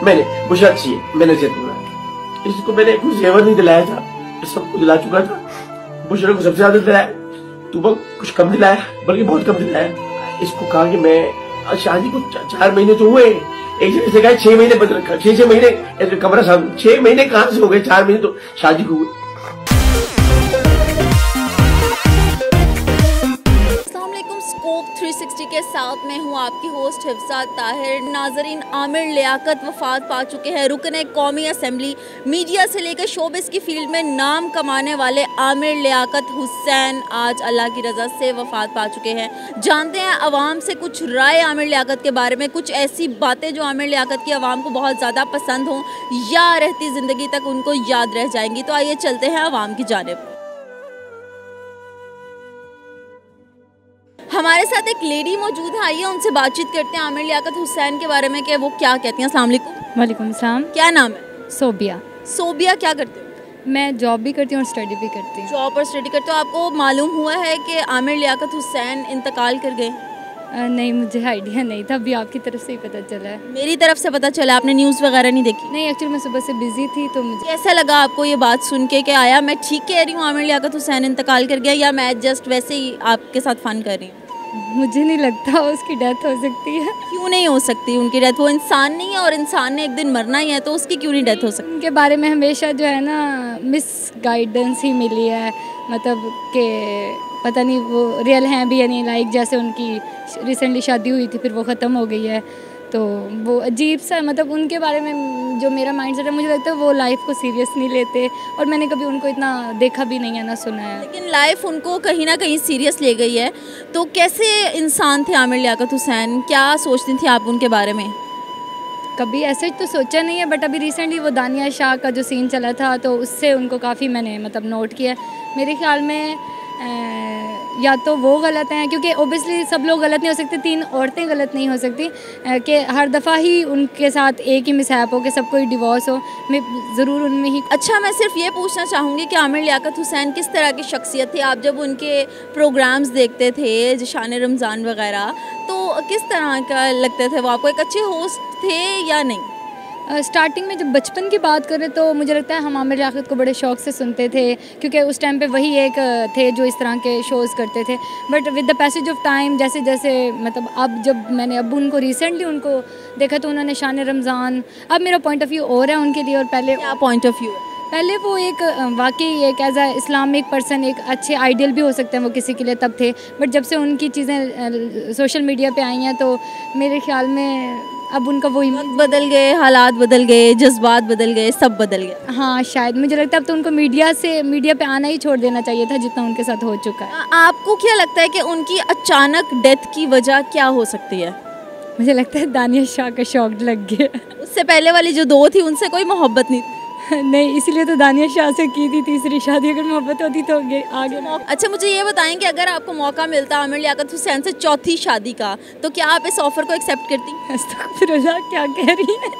मैंने बुशरा चाहिए, मैंने जितना इसको मैंने कुछ जेवर नहीं दिलाया था, सब कुछ दिला चुका था। बुशरा को सबसे ज्यादा दिलाया, तू कुछ कम दिलाया, बल्कि बहुत कम दिलाया। इसको कहा कि मैं शादी को 4 महीने तो हुए, एक जगह से कहा 6 महीने बदल रखा, 6 महीने कमरा साहब 6 महीने कहाँ से हो गए, 4 महीने तो शादी को हुए। स्कोप 360 के साथ मैं हूँ आपकी होस्ट हिफ्सा ताहिर। नाजरीन, आमिर लियाकत वफात पा चुके हैं। रुकन कौमी असम्बली, मीडिया से लेकर शोबिस की फील्ड में नाम कमाने वाले आमिर लियाकत हुसैन आज अल्लाह की रज़ा से वफात पा चुके हैं। जानते हैं आवाम से कुछ राय आमिर लियाकत के बारे में, कुछ ऐसी बातें जो आमिर लियाकत की आवाम को बहुत ज़्यादा पसंद हों या रहती ज़िंदगी तक उनको याद रह जाएंगी। तो आइए चलते हैं आवाम की जानिब। हमारे साथ एक लेडी मौजूद है, आइए उनसे बातचीत करते हैं आमिर लियाकत हुसैन के बारे में कि वो क्या कहती हैं। अस्सलाम वालेकुम। वालेकुम सलाम। क्या नाम है? सोबिया। सोबिया, क्या करते हो? मैं जॉब भी करती हूँ और स्टडी भी करती हूँ। जॉब और स्टडी करते हो। आपको मालूम हुआ है कि आमिर लियाकत हुसैन इंतकाल कर गए? नहीं, मुझे आइडिया नहीं था, अभी आपकी तरफ से ही पता चला है। मेरी तरफ से पता चला। आपने न्यूज़ वगैरह नहीं देखी? नहीं, एक्चुअली मैं सुबह से बिजी थी। तो मुझे कैसा लगा आपको ये बात सुन के कि आया मैं ठीक कह रही हूँ आमिर लियाकत हुसैन इंतकाल कर गया, या मैं जस्ट वैसे ही आपके साथ फ़न कर रही हूँ? मुझे नहीं लगता उसकी डेथ हो सकती है। क्यों नहीं हो सकती उनकी डेथ? वो इंसान नहीं है और इंसान ने एक दिन मरना ही है, तो उसकी क्यों नहीं डेथ हो सकती? उनके बारे में हमेशा जो है ना मिस गाइडेंस ही मिली है, मतलब कि पता नहीं वो रियल हैं भी या नहीं। लाइक जैसे उनकी रिसेंटली शादी हुई थी, फिर वो ख़त्म हो गई है, तो वो अजीब सा, मतलब उनके बारे में जो मेरा माइंडसेट है, मुझे लगता है वो लाइफ को सीरियस नहीं लेते, और मैंने कभी उनको इतना देखा भी नहीं है, ना सुना है। लेकिन लाइफ उनको कहीं ना कहीं सीरियस ले गई है। तो कैसे इंसान थे आमिर लियाकत हुसैन? क्या सोचती थी आप उनके बारे में? कभी ऐसे तो सोचा नहीं है, बट अभी रिसेंटली वो दानिया शाह का जो सीन चला था, तो उससे उनको काफ़ी मैंने मतलब नोट किया। मेरे ख्याल में या तो वो गलत हैं, क्योंकि ओबियसली सब लोग गलत नहीं हो सकते, 3 औरतें गलत नहीं हो सकती कि हर दफ़ा ही उनके साथ एक ही मिसहैप हो कि सबको ही डिवोर्स हो। मैं ज़रूर उनमें ही। अच्छा, मैं सिर्फ ये पूछना चाहूँगी कि आमिर लियाकत हुसैन किस तरह की शख्सियत थी? आप जब उनके प्रोग्राम्स देखते थे, जशान रमज़ान वगैरह, तो किस तरह का लगते थे वो आपको? एक अच्छे होस्ट थे या नहीं? स्टार्टिंग में जब बचपन की बात करें तो मुझे लगता है हम आमिर लियाकत को बड़े शौक़ से सुनते थे, क्योंकि उस टाइम पे वही एक थे जो इस तरह के शोज़ करते थे। But with the passage of time, जैसे जैसे मतलब अब जब मैंने अब उनको रिसेंटली उनको देखा, तो उन्होंने शान रमज़ान, अब मेरा पॉइंट ऑफ व्यू और है उनके लिए। और पहले क्या पॉइंट ऑफ व्यू है? पहले वो एक वाकई एक एज अ इस्लामिक पर्सन एक अच्छे आइडियल भी हो सकते हैं वो किसी के लिए, तब थे। बट जब से उनकी चीज़ें सोशल मीडिया पे आई हैं, तो मेरे ख्याल में अब उनका वही वक्त बदल गए, हालात बदल गए, जज्बात बदल गए, सब बदल गया। हाँ, शायद मुझे लगता है अब तो उनको मीडिया पे आना ही छोड़ देना चाहिए था, जितना उनके साथ हो चुका है। आपको क्या लगता है कि उनकी अचानक डेथ की वजह क्या हो सकती है? मुझे लगता है दानिया शाह का शौक लग गया। उससे पहले वाली जो 2 थी उनसे कोई मोहब्बत नहीं थी? नहीं, इसलिए तो दानिया शाह से की थी तीसरी शादी। अगर मोहब्बत होती तो आगे। अच्छा, मुझे ये बताएं कि अगर आपको मौका मिलता आमिर लियाकत हुसैन से चौथी शादी का, तो क्या आप इस ऑफर को एक्सेप्ट करती? अस्तगफिरुल्लाह, क्या कह रही हैं?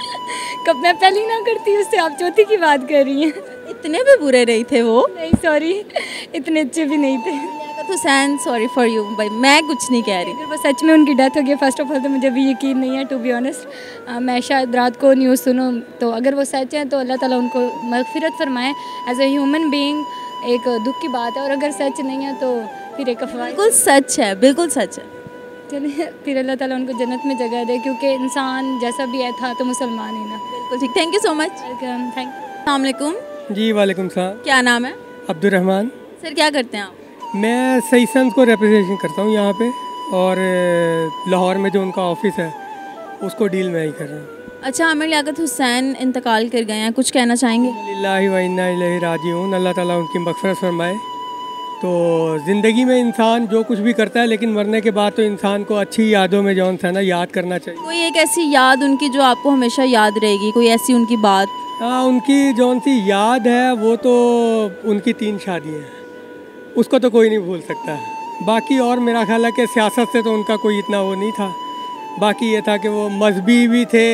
कब मैं पहली ना करती उससे, आप चौथी की बात कर रही हैं? इतने भी बुरे नहीं थे वो। नहीं, सॉरी, इतने अच्छे भी नहीं थे। हुसैन, सॉरी फॉर यू भाई, मैं कुछ नहीं कह रही। अगर वो सच में उनकी डेथ हो गई, फर्स्ट ऑफ ऑल तो मुझे भी यकीन नहीं है, टू बी ऑनेस्ट। मैं शायद रात को न्यूज़ सुनूं, तो अगर वो सच है तो अल्लाह ताला उनको मग़फ़िरत फरमाए। एज ए ह्यूमन बीइंग एक दुख की बात है, और अगर सच नहीं है तो फिर एक अफवाह। बिल्कुल सच है, बिल्कुल सच है। चलिए, फिर अल्लाह ताला उनको जन्नत में जगह दे, क्योंकि इंसान जैसा भी है था तो मुसलमान ही ना। बिल्कुल ठीक, thank you so much. Welcome, thank you. अस्सलाम वालेकुम। जी वालेकुम सलाम। क्या नाम है? अब्दुर्रहमान। सर, क्या करते हैं आप? मैं सही सन्स को रिप्रेजेंटेशन करता हूँ यहाँ पे, और लाहौर में जो उनका ऑफिस है उसको डील में ही कर रहा हूँ। अच्छा, आमिर लियाकत हुसैन इंतकाल कर गए हैं, कुछ कहना चाहेंगे? लिल्लाहि व इन्ना इलैहि राजिऊन। अल्लाह ताला उनकी मग़फ़िरत फरमाए। तो ज़िंदगी में इंसान जो कुछ भी करता है, लेकिन मरने के बाद तो इंसान को अच्छी यादों में जौन सा ना याद करना चाहिए। कोई एक ऐसी याद उनकी जो आपको हमेशा याद रहेगी, कोई ऐसी उनकी बात? हाँ, उनकी जौन सी याद है वो तो उनकी 3 शादी हैं, उसको तो कोई नहीं भूल सकता। बाकी और मेरा ख्याल है कि सियासत से तो उनका कोई इतना वो नहीं था। बाकी ये था कि वो मजहबी भी थे,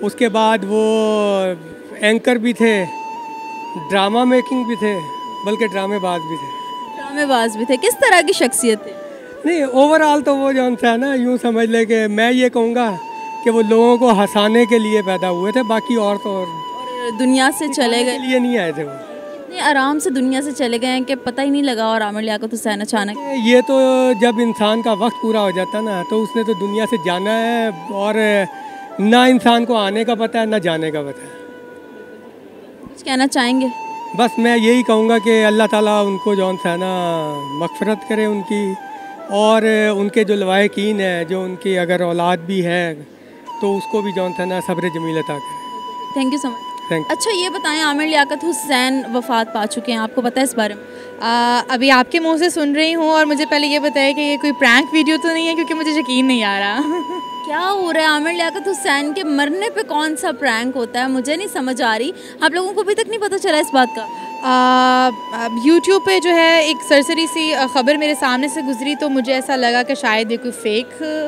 उसके बाद वो एंकर भी थे, ड्रामा मेकिंग भी थे, बल्कि ड्रामेबाज भी थे। ड्रामेबाज भी थे? किस तरह की शख्सियत थे? नहीं, ओवरऑल तो वो जौन सा है ना, यूँ समझ ले कि मैं ये कहूँगा कि वो लोगों को हंसाने के लिए पैदा हुए थे, बाकी और तो और दुनिया से चले गए, लिए नहीं आए थे वो। इतने आराम से दुनिया से चले गए हैं कि पता ही नहीं लगा। और आमिर लियाकत हुसैन अचानक, ये तो जब इंसान का वक्त पूरा हो जाता है ना, तो उसने तो दुनिया से जाना है, और ना इंसान को आने का पता है ना जाने का पता है। कुछ कहना चाहेंगे? बस मैं यही कहूँगा कि अल्लाह ताला उनको जौन सा है ना मग़फ़िरत करे उनकी, और उनके जो लवाहिकीन है, जो उनकी अगर औलाद भी है तो उसको भी जौन सा ना सब्र जमील अता करे। Thank you so much. Thank अच्छा ये बताएं, आमिर लियाकत हुसैन वफ़ात पा चुके हैं, आपको पता है इस बारे में? अभी आपके मुंह से सुन रही हूँ, और मुझे पहले ये बताया कि ये कोई प्रैंक वीडियो तो नहीं है, क्योंकि मुझे यकीन नहीं आ रहा। क्या हो रहा है? आमिर लियाकत हुसैन के मरने पे कौन सा प्रैंक होता है, मुझे नहीं समझ आ रही। आप लोगों को अभी तक नहीं पता चला इस बात का? यूट्यूब पे जो है एक सरसरी सी ख़बर मेरे सामने से गुजरी, तो मुझे ऐसा लगा कि शायद ये कोई फ़ेक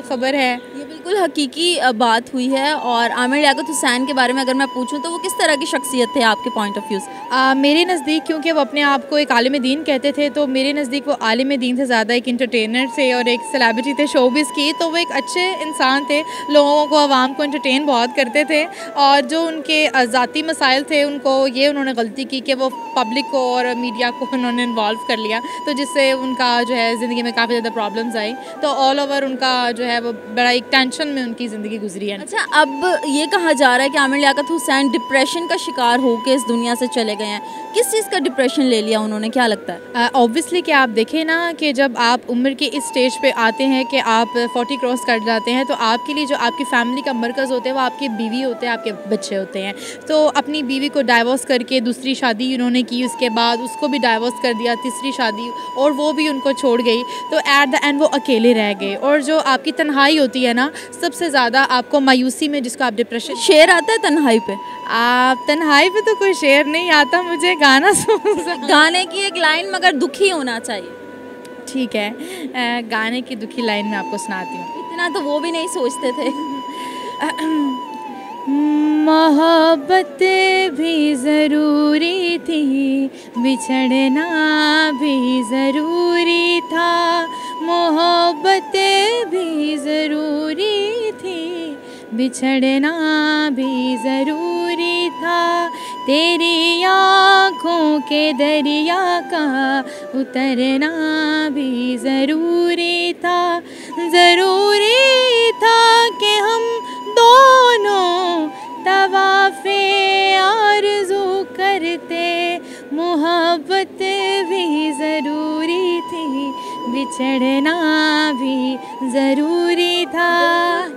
ख़बर है। ये बिल्कुल हकीकी बात हुई है। और आमिर लियाकत हुसैन के बारे में अगर मैं पूछूं तो वो किस तरह की शख्सियत थे आपके पॉइंट ऑफ व्यू से? मेरे नज़दीक, क्योंकि वो अपने आप को एक आलिम दीन कहते थे, तो मेरे नज़दीक वो आलिम दीन से ज़्यादा एक इंटरटेनर थे और एक सेलिब्रिटी थे शोबिज़ की। तो वो एक अच्छे इंसान थे, लोगों को, आवाम को एंटरटेन बहुत करते थे। और जो उनके ज़ाती मसाइल थे, उनको ये उन्होंने गलती की कि वो पब्लिक को और मीडिया को उन्होंने इन्वॉल्व कर लिया, तो जिससे उनका जो है ज़िंदगी में काफ़ी ज़्यादा प्रॉब्लम्स आई। तो ऑल ओवर उनका जो है वो बड़ा एक टेंशन में उनकी ज़िंदगी गुजरी है। अच्छा, अब ये कहा जा रहा है कि आमिर लियाकत हुसैन डिप्रेशन का शिकार होकर इस दुनिया से चले गए हैं। किस चीज़ का डिप्रेशन ले लिया उन्होंने, क्या लगता है? ऑब्वियसली कि आप देखें ना कि जब आप उम्र के इस स्टेज पे आते हैं कि आप 40 क्रॉस कर जाते हैं, तो आपके लिए जो आपकी फैमिली का मरकज़ होता है वो आपकी बीवी होते हैं, आपके बच्चे होते हैं। तो अपनी बीवी को डाइवोर्स करके दूसरी शादी उन्होंने की, उसके बाद उसको भी डाइवोर्स कर दिया, तीसरी शादी, और वो भी उनको छोड़ गई। तो एट द एंड वो अकेले रह गए, और जो आपकी तन्हाई होती है ना, सबसे ज़्यादा आपको मायूसी में, जिसको आप डिप्रेशन। शेर आता है तन्हाई पे? आप तन्हाई पे तो कोई शेर नहीं आता, मुझे गाना सुन। गाने की एक लाइन मगर दुखी होना चाहिए। ठीक है, गाने की दुखी लाइन में आपको सुनाती हूँ। इतना तो वो भी नहीं सोचते थे। मोहब्बत भी ज़रूरी थी, बिछड़ना भी ज़रूरी था। मोहब्बत भी ज़रूरी थी, बिछड़ना भी ज़रूरी था। तेरी आँखों के दरिया का उतरना भी ज़रूरी था। ज़रूरी था कि हम दोनों तवाफ़े आरज़ू करते। मोहब्बत भी ज़रूरी थी, बिछड़ना भी ज़रूरी था।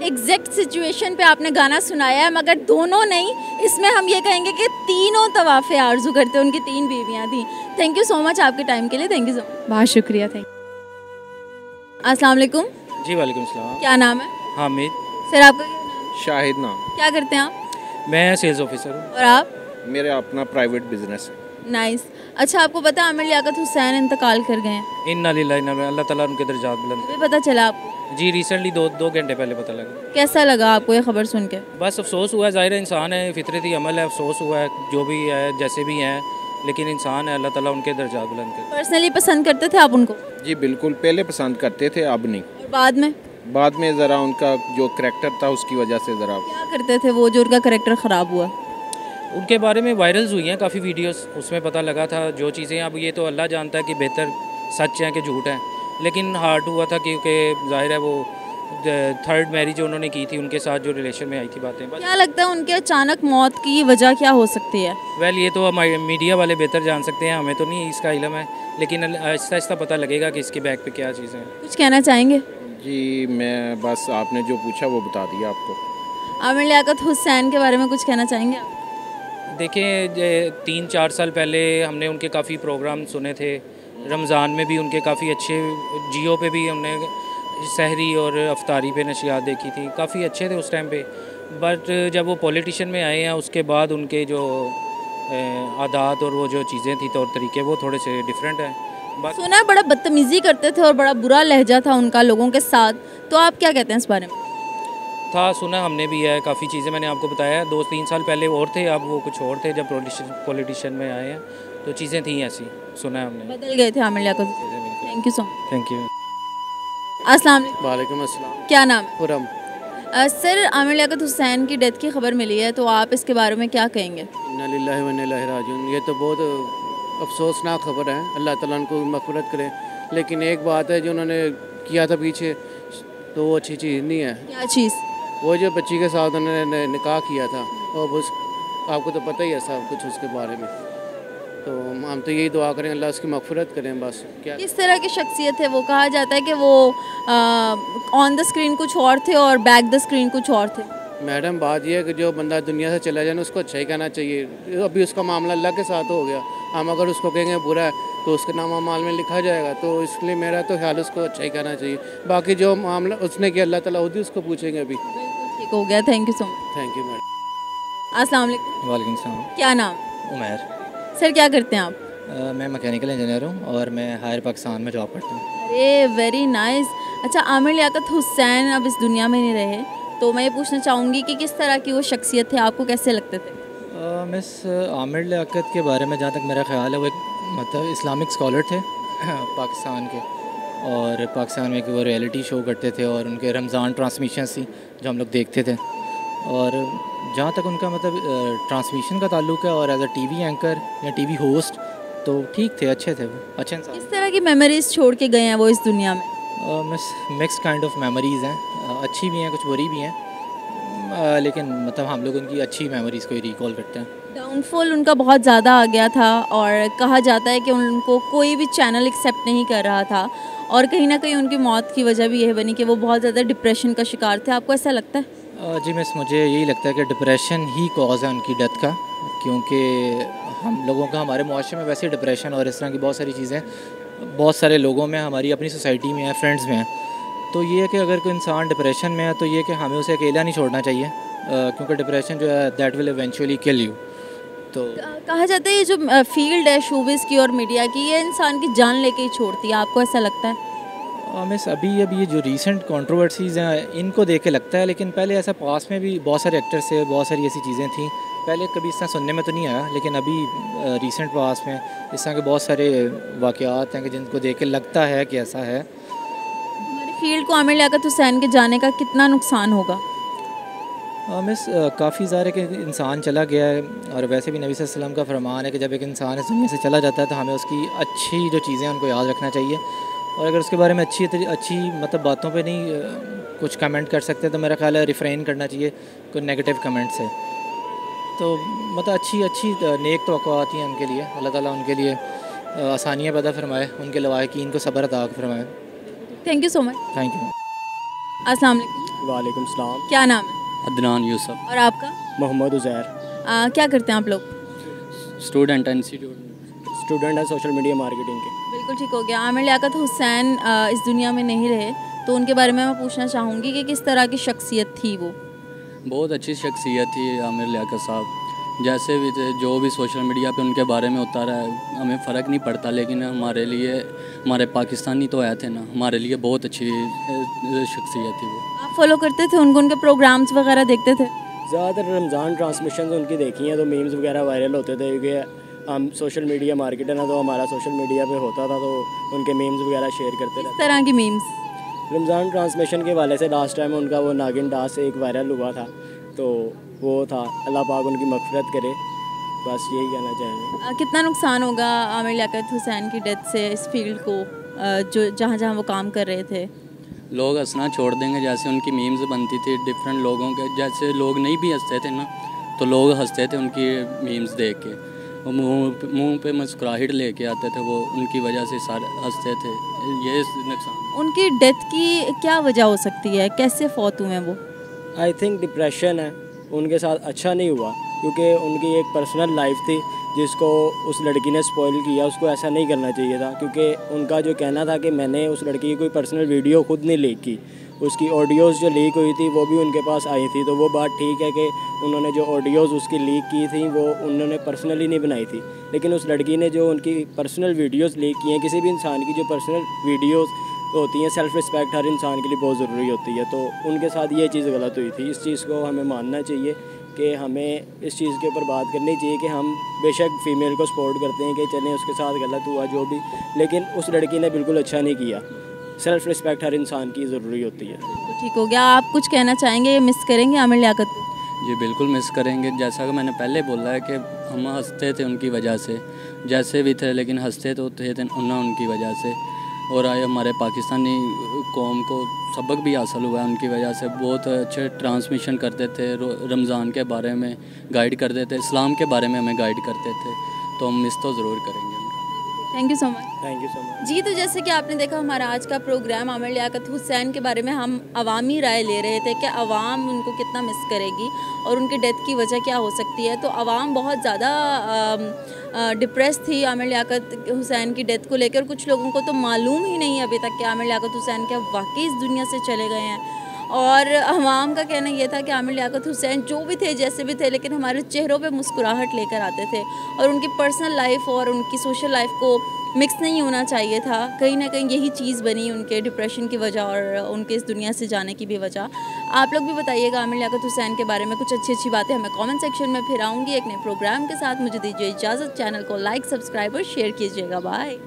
एग्जैक्ट सिचुएशन पे आपने गाना सुनाया है, मगर दोनों नहीं, इसमें हम ये कहेंगे कि तीनों तवाफ़े आरज़ू करते। उनकी 3 बीवियाँ थी। थैंक यू सो मच आपके टाइम के लिए। Thank you so much. बहुत शुक्रिया। Thank you. अस्सलाम वालेकुम। जी वालेकुम सलाम। क्या नाम है? हामिद। सर आपका क्या नाम है? शाहिद नाम। क्या करते हैं आप? मैं सेल्स ऑफिसर हूँ। और आप? मेरा अपना प्राइवेट बिजनेस है। नाइस। अच्छा, आपको पता है आमिर लियाकत हुसैन इंतकाल कर गए हैं? इन्ना लिल्लाहि व इन्ना इलैहि, अल्लाह ताला उनके दर्जात बुलंद अभी पता चला आपको? करे। जी रिसेंटली दो घंटे पहले पता लगा। कैसा लगा आपको ये खबर सुन के? बस अफसोस हुआ है, ज़ाहिर है इंसान है, फितरती अमल है, अफसोस हुआ है, जो भी है जैसे भी हैं, लेकिन इंसान है, अल्लाह ताला उनके दर्जात बुलंद करे। पर्सनली पसंद करते थे आप उनको? जी बिल्कुल, पहले पसंद करते थे, अब नहीं। और बाद में ज़रा उनका जो करैक्टर था उसकी वजह से ज़रा। क्या करते थे वो जो उनका करैक्टर ख़राब हुआ? उनके बारे में वायरल्स हुई हैं काफ़ी वीडियोस, उसमें पता लगा था जो चीज़ें, अब ये तो अल्लाह जानता है कि बेहतर सच है कि झूठ है, लेकिन हार्ट हुआ था क्योंकि जाहिर है वो थर्ड मैरिज उन्होंने की थी, उनके साथ जो रिलेशन में आई थी बातें। बस क्या लगता है उनके अचानक मौत की वजह क्या हो सकती है? वेल ये तो मीडिया वाले बेहतर जान सकते हैं, हमें तो नहीं इसका इल्म है, लेकिन आहिस्ता आहिस्ता पता लगेगा कि इसके बैक पे क्या चीज़ें हैं। कुछ कहना चाहेंगे? जी मैं बस आपने जो पूछा वो बता दिया आपको। आमिर लियाकत हुसैन के बारे में कुछ कहना चाहेंगे आप? देखें 3-4 साल पहले हमने उनके काफ़ी प्रोग्राम सुने थे, रमज़ान में भी उनके काफ़ी अच्छे, जियो पे भी हमने सहरी और अफ्तारी पे नशियात देखी थी, काफ़ी अच्छे थे उस टाइम पे। बट जब वो पॉलिटिशियन में आए हैं उसके बाद उनके जो आदात और वो जो चीज़ें थी, तौर तरीके, वो थोड़े से डिफरेंट हैं। सुना है बड़ा बदतमीज़ी करते थे और बड़ा बुरा लहजा था उनका लोगों के साथ, तो आप क्या कहते हैं इस बारे में? था, सुना हमने भी है, काफ़ी चीज़ें मैंने आपको बताया। 2-3 साल पहले और थे, अब वो कुछ और थे जब पॉलिटिशियन में आए हैं, तो चीज़ें थी ऐसी, सुना है हमने। बदल गए थे Aamir Liaquat. Thank you so much. Thank you. अस्सलाम वालेकुम। वालेकुम अस्सलाम। क्या नाम है? खुरम। सर, आमिर लियाकत हुसैन की डेथ की खबर मिली है, तो आप इसके बारे में क्या कहेंगे? इन्ना लिल्लाहि व इन्ना इलैहि राजिऊन। ये तो बहुत अफसोसनाक खबर है, अल्लाह ताला उनको मग़फ़िरत करे। लेकिन एक बात है, जो उन्होंने किया था पीछे, तो वो अच्छी चीज़ नहीं है। क्या चीज़? वो जो बच्ची के साथ उन्होंने निकाह किया था, और बस आपको तो पता ही है सब कुछ उसके बारे में। तो हम तो यही दुआ करें अल्लाह उसकी मग़फ़िरत करें, बस। क्या किस तरह की शख्सियत है वो? कहा जाता है कि वो ऑन द स्क्रीन कुछ और थे और बैक द स्क्रीन कुछ और थे। मैडम, बात यह है कि जो बंदा दुनिया से चला जाए ना, उसको अच्छा ही कहना चाहिए। अभी उसका मामला अल्लाह के साथ हो गया, हम अगर उसको कहेंगे बुरा है तो उसके नाम अमाल में लिखा जाएगा। तो इसलिए मेरा तो ख्याल उसको अच्छा ही कहना चाहिए। बाकी जो मामला उसने किया, अल्लाह ताला खुद ही उसको पूछेंगे अभी। ठीक हो गया, thank you so much. Thank you madam. अस्सलाम वालेकुम। वालेकुम सलाम। क्या नाम? उमैर। सर, क्या करते हैं आप? मैं मैकेनिकल इंजीनियर हूँ और मैं हायर पाकिस्तान में जॉब करता हूँ। अरे वेरी नाइस। अच्छा, आमिर लियाकत हुसैन अब इस दुनिया में नहीं रहे, तो मैं ये पूछना चाहूँगी कि किस तरह की वो शख्सियत थे, आपको कैसे लगते थे? मिस आमिर लियाकत के बारे में जहाँ तक मेरा ख्याल है, वो एक मतलब इस्लामिक स्कॉलर थे पाकिस्तान के, और पाकिस्तान में वो रियलिटी शो करते थे और उनके रमज़ान ट्रांसमिशंस थी जो हम लोग देखते थे। और जहाँ तक उनका मतलब ट्रांसमिशन का ताल्लुक है, और एज अ टीवी एंकर या टीवी होस्ट, तो ठीक थे, अच्छे थे, वो अच्छे इंसान। किस तरह की मेमोरीज छोड़ के गए हैं वो इस दुनिया में? Miss mix kind of memories हैं, अच्छी भी हैं, कुछ बुरी भी हैं, लेकिन मतलब हम लोग उनकी अच्छी मेमोरीज़ को ही रिकॉल करते हैं। डाउनफॉल उनका बहुत ज़्यादा आ गया था, और कहा जाता है कि उनको कोई भी चैनल एक्सेप्ट नहीं कर रहा था, और कहीं ना कहीं उनकी मौत की वजह भी यह बनी कि वो बहुत ज़्यादा डिप्रेशन का शिकार थे। आपको ऐसा लगता है? जी मिस, मुझे यही लगता है कि डिप्रेशन ही कॉज है उनकी डेथ का, क्योंकि हम लोगों का हमारे मुआशरे में वैसे डिप्रेशन और इस तरह की बहुत सारी चीज़ें बहुत सारे लोगों में, हमारी अपनी सोसाइटी में है, फ्रेंड्स में है। तो ये है कि अगर कोई इंसान डिप्रेशन में है, तो ये कि हमें उसे अकेला नहीं छोड़ना चाहिए, क्योंकि डिप्रेशन जो है that will eventually kill you. तो कहा जाता है ये जो फील्ड है शोबिज़ की और मीडिया की, ये इंसान की जान लेके ही छोड़ती है। आपको ऐसा लगता है? मिस, अभी ये जो रीसेंट कंट्रोवर्सीज़ हैं, इनको देख के लगता है, लेकिन पहले ऐसा पास में भी बहुत सारे एक्टर्स थे, बहुत सारी ऐसी चीज़ें थी, पहले कभी इस तरह सुनने में तो नहीं आया, लेकिन अभी रीसेंट पास में इस तरह के बहुत सारे वाक़यात हैं कि जिनको देख के लगता है कि ऐसा है। हमारी फील्ड को आमिर लियाकत हुसैन के जाने का कितना नुकसान होगा? मिस, काफ़ी ज़्यादा कि इंसान चला गया है, और वैसे भी नबी सल्लल्लाहु अलैहि वसल्लम का फरमान है कि जब एक इंसान इस दुनिया से चला जाता है तो हमें उसकी अच्छी जो चीज़ें हैं उनको याद रखना चाहिए, और अगर उसके बारे में अच्छी मतलब बातों पे नहीं कुछ कमेंट कर सकते, तो मेरा ख्याल है रिफ्रेन करना चाहिए कोई नेगेटिव कमेंट से। तो मतलब अच्छी नेक तवक्कुआत हैं उनके लिए, अल्लाह ताला उनके लिए आसानियाँ पैदा फरमाए, उनके लवाहिकीन को सब्र अता फरमाए। Thank you so much. Thank you. अस्सलाम वालेकुम। वालेकुम सलाम। क्या नाम है? अदनान यूसुफ। और आपका? मोहम्मद उज़ैर। क्या करते हैं आप लोग? स्टूडेंट है, स्टूडेंट है सोशल मीडिया मार्केटिंग के। बिल्कुल ठीक हो गया। आमिर लियाकत हुसैन इस दुनिया में नहीं रहे, तो उनके बारे में मैं पूछना चाहूँगी कि किस तरह की शख्सियत थी वो? बहुत अच्छी शख्सियत थी आमिर लियाकत साहब। जैसे भी जो भी सोशल मीडिया पे उनके बारे में होता रहा है, हमें फ़र्क नहीं पड़ता, लेकिन हमारे लिए, हमारे पाकिस्तानी तो आए थे ना, हमारे लिए बहुत अच्छी शख्सियत थी वो। आप फॉलो करते थे उनको, उनके प्रोग्राम्स वगैरह देखते थे? ज़्यादातर रमज़ान ट्रांसमिशन उनकी देखी हैं, तो मीम्स वगैरह वायरल होते थे, क्योंकि हम सोशल मीडिया मार्केटर ना, तो हमारा सोशल मीडिया पे होता था, तो उनके मीम्स वगैरह शेयर करते रहते। किस तरह की मीम्स? रमज़ान ट्रांसमिशन के वाले से लास्ट टाइम उनका वो नागिन डांस एक वायरल हुआ था, तो वो था। अल्लाह पाक उनकी मग़फ़िरत करे, बस यही कहना चाहेंगे। कितना नुकसान होगा आमिर लियाकत हुसैन की डेथ से इस फील्ड को, जो जहाँ वो काम कर रहे थे? लोग हंसना छोड़ देंगे, जैसे उनकी मीम्स बनती थी डिफरेंट लोगों के, जैसे लोग नहीं भी हंसते थे ना, तो लोग हंसते थे उनकी मीम्स देख के, वो मुंह पे मुस्कुराहट लेके आते थे, वो उनकी वजह से सारे हंसते थे। ये नुकसान। उनकी डेथ की क्या वजह हो सकती है, कैसे फौत हुए वो? आई थिंक डिप्रेशन है उनके साथ, अच्छा नहीं हुआ, क्योंकि उनकी एक पर्सनल लाइफ थी जिसको उस लड़की ने स्पॉइल किया। उसको ऐसा नहीं करना चाहिए था, क्योंकि उनका जो कहना था कि मैंने उस लड़की की कोई पर्सनल वीडियो खुद नहीं लीक की, उसकी ऑडियोज़ जो लीक हुई थी वो भी उनके पास आई थी, तो वो बात ठीक है कि उन्होंने जो ऑडियोज़ उसकी लीक की थी वो उन्होंने पर्सनली नहीं बनाई थी, लेकिन उस लड़की ने जो उनकी पर्सनल वीडियोज़ लीक की हैं, किसी भी इंसान की जो पर्सनल वीडियोज़ होती हैं, सेल्फ़ रिस्पेक्ट हर इंसान के लिए बहुत ज़रूरी होती है, तो उनके साथ ये चीज़ गलत हुई थी। इस चीज़ को हमें मानना चाहिए कि हमें इस चीज़ के ऊपर बात करनी चाहिए कि हम बेशक फ़ीमेल को सपोर्ट करते हैं कि चलें उसके साथ गलत हुआ जो भी, लेकिन उस लड़की ने बिल्कुल अच्छा नहीं किया। सेल्फ़ रिस्पेक्ट हर इंसान की ज़रूरी होती है। ठीक हो गया। आप कुछ कहना चाहेंगे, मिस करेंगे आमिर लियाकत को? जी बिल्कुल मिस करेंगे। जैसा कि मैंने पहले बोला है कि हम हंसते थे उनकी वजह से, जैसे भी थे, लेकिन हंसते तो थे ना उनकी वजह से। और आए हमारे पाकिस्तानी कौम को सबक भी हासिल हुआ है उनकी वजह से। बहुत अच्छे ट्रांसमिशन करते थे, रमज़ान के बारे में गाइड करते थे, इस्लाम के बारे में हमें गाइड करते थे, तो हम मिस तो ज़रूर करेंगे उनको। Thank you so much. Thank you so much. जी, तो जैसे कि आपने देखा हमारा आज का प्रोग्राम आमिर लियाकत हुसैन के बारे में हम अवामी राय ले रहे थे कि अवाम उनको कितना मिस करेगी और उनकी डेथ की वजह क्या हो सकती है। तो अवाम बहुत ज़्यादा डिप्रेस थी आमिर लियाकत हुसैन की डेथ को लेकर। कुछ लोगों को तो मालूम ही नहीं अभी तक कि आमिर लियाकत हुसैन क्या वाकई इस दुनिया से चले गए हैं। और अवाम का कहना ये था कि आमिर लियाकत हुसैन जो भी थे, जैसे भी थे, लेकिन हमारे चेहरों पे मुस्कुराहट लेकर आते थे और उनकी पर्सनल लाइफ और उनकी सोशल लाइफ को मिक्स नहीं होना चाहिए था। कहीं ना कहीं यही चीज़ बनी उनके डिप्रेशन की वजह और उनके इस दुनिया से जाने की भी वजह। आप लोग भी बताइएगा आमिर लियाकत हुसैन के बारे में कुछ अच्छी अच्छी बातें हमें कमेंट सेक्शन में। फिर आऊँगी एक नए प्रोग्राम के साथ। मुझे दीजिए इजाज़त। चैनल को लाइक, सब्सक्राइब और शेयर कीजिएगा। बाय।